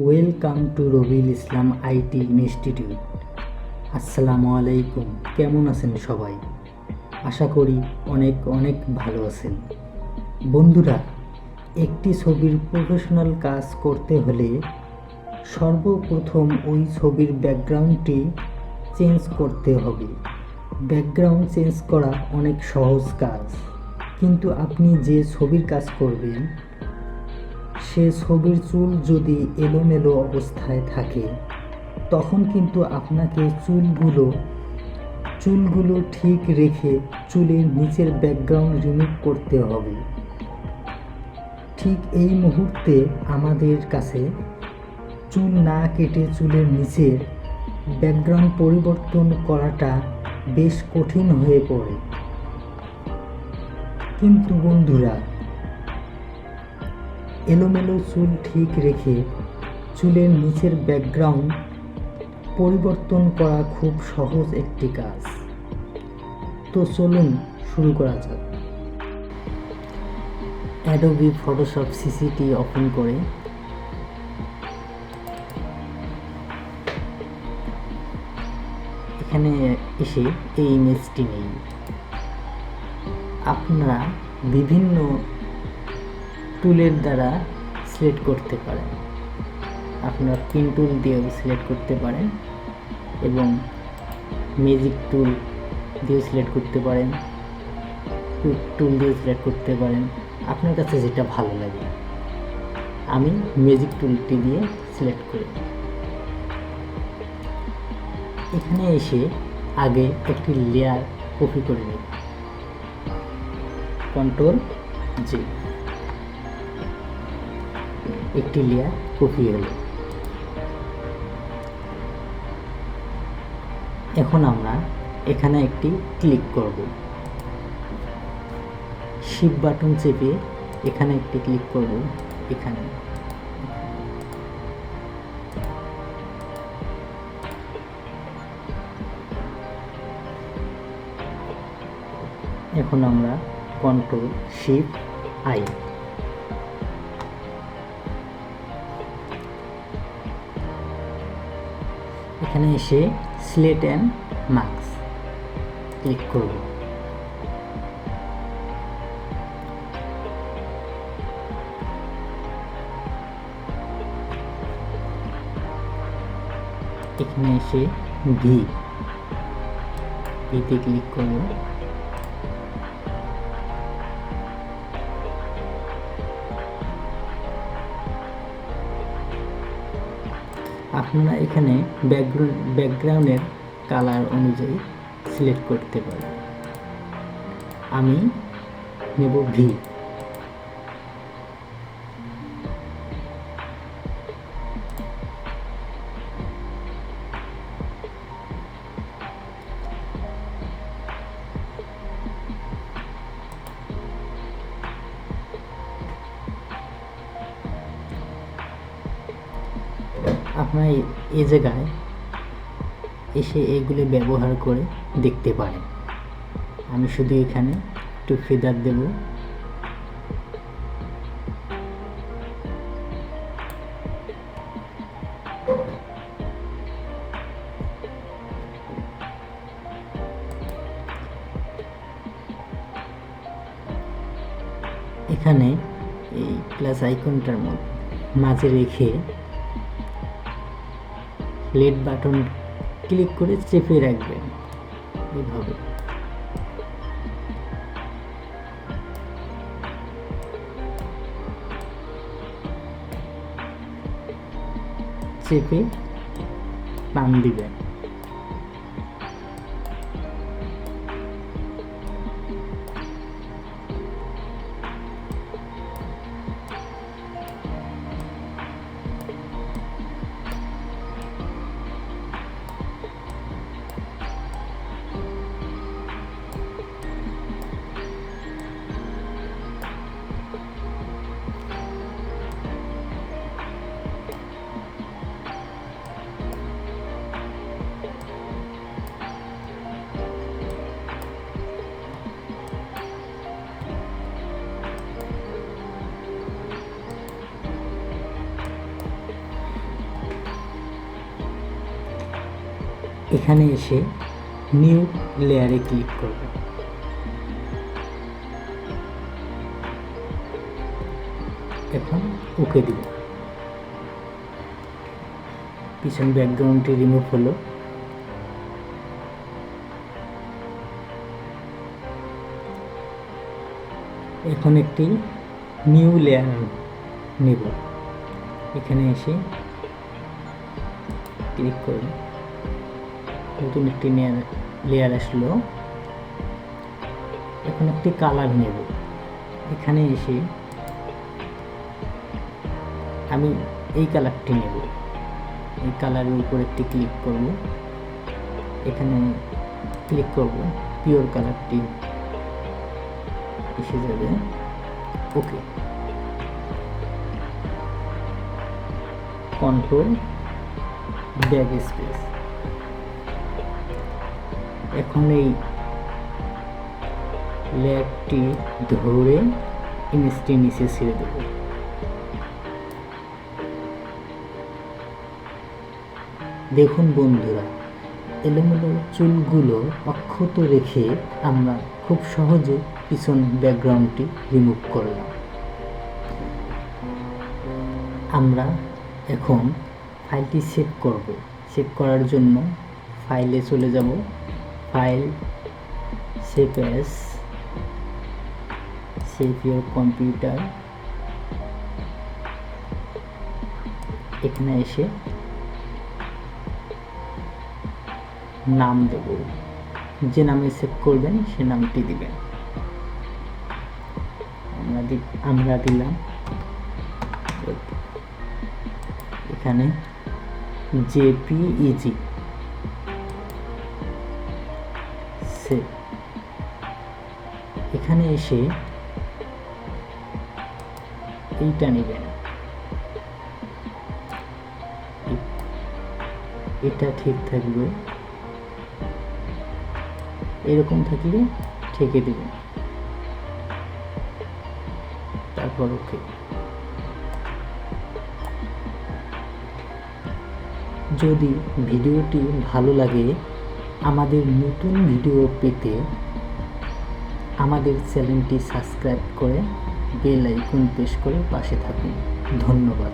Welcome to Rabiul Islam IT institute. আসসালামু আলাইকুম। কেমন আছেন সবাই? আশা করি অনেক অনেক ভালো আছেন। বন্ধুরা, একটি ছবির প্রফেশনাল কাজ করতে হলে সর্বপ্রথম ওই ছবির ব্যাকগ্রাউন্ডটি চেঞ্জ করতে হবে। ব্যাকগ্রাউন্ড চেঞ্জ করা অনেক সহজ কাজ, কিন্তু আপনি যে ছবির কাজ করবেন সে ছবির চুল যদি এলোমেলো অবস্থায় থাকে তখন কিন্তু আপনাকে চুলগুলো ঠিক রেখে চুলের নিচের ব্যাকগ্রাউন্ড রিমুভ করতে হবে। ঠিক এই মুহূর্তে আমাদের কাছে চুল না কেটে চুলের নিচের ব্যাকগ্রাউন্ড পরিবর্তন করাটা বেশ কঠিন হয়ে পড়ে। কিন্তু বন্ধুরা, এলোমেলো চুল ঠিক রেখে চুলের নিচের ব্যাকগ্রাউন্ড পরিবর্তন করা খুব সহজ একটি কাজ। তো চলুন শুরু করা যাক। অ্যাডোবি ফটোশপ সিসিটি ওপেন করে এখানে এসে এই ইমেজটি নেই। আপনারা বিভিন্ন টুলের দ্বারা সিলেক্ট করতে পারেন। আপনারা পিন টুল দিয়েও সিলেক্ট করতে পারেন এবং ম্যাজিক টুল দিয়েও সিলেক্ট করতে পারেন, কুইক টুল দিয়েও সিলেক্ট করতে পারেন। আপনার কাছে যেটা ভালো লাগে। আমি ম্যাজিক টুলটি দিয়ে সিলেক্ট করি। এখানে এসে আগে একটি লেয়ার কপি করে নিই। কন্ট্রোল জি, একটি লেয়ার কপি হলো। এখন আমরা এখানে একটি ক্লিক করব। শিফট বাটন চেপে এখানে একটি ক্লিক করব। এখানে এখন আমরা কন্ট্রোল শিফট আই, এখানে এসে সিলেক্ট অ্যান্ড মার্কস ক্লিক করব। এখানে এসে ভিতে ক্লিক করব। আপনারা এখানে ব্যাকগ্রাউন্ডের কালার অনুযায়ী সিলেক্ট করতে পারেন। আমি নেব ভি। আপনারা এই জায়গায় এসে এগুলি ব্যবহার করে দেখতে পারেন। আমি শুধু এখানে একটু ফেদার দেব। এখানে এই প্লাস আইকনটার মাঝে রেখে লেড বাটন ক্লিক করে চেপে রাখবেন এইভাবে। চেপে টান দিবেন। এখানে এসে নিউ লেয়ারে ক্লিক করব। এখন ওকে দিব। পিছন ব্যাকগ্রাউন্ডটি রিমুভ হলো। এখন একটি নিউ লেয়ার নেব। এখানে এসে ক্লিক করব, নতুন একটি লেয়ার আসলো। এখন একটি কালার নেব। এখানে এসে আমি এই কালারটি নেব। এই কালারের উপর একটি ক্লিক করব। এখানে ক্লিক করব, পিওর কালারটি এসে যাবে। ওকে, কন্ট্রোল ব্যাক স্পেস। এখন এই লেয়ারটি ধরে ইমেজটি নিচে ছেড়ে দেব। দেখুন বন্ধুরা, এলোমেলো চুলগুলো অক্ষত রেখে আমরা খুব সহজে পিছন ব্যাকগ্রাউন্ডটি রিমুভ করলাম। আমরা এখন ফাইলটি সেভ করব। সেভ করার জন্য ফাইলে চলে যাব, file, save as, save your computer. এখানে এসে নাম দেব, যে নামে সেভ করবেন সে নামটি দিবেন। আমরা দিলাম এখানে জেপিইজি সেভ। এখানে এসে এইটা নেবেন, এটা ঠিক থাকবে, এরকম থাকলে ঠেকে দেবেন, তারপর ওকে। যদি ভিডিওটি ভালো লাগে, আমাদের নতুন ভিডিও পেতে আমাদের চ্যানেলটি সাবস্ক্রাইব করে বেল আইকন প্রেস করে পাশে থাকুন। ধন্যবাদ।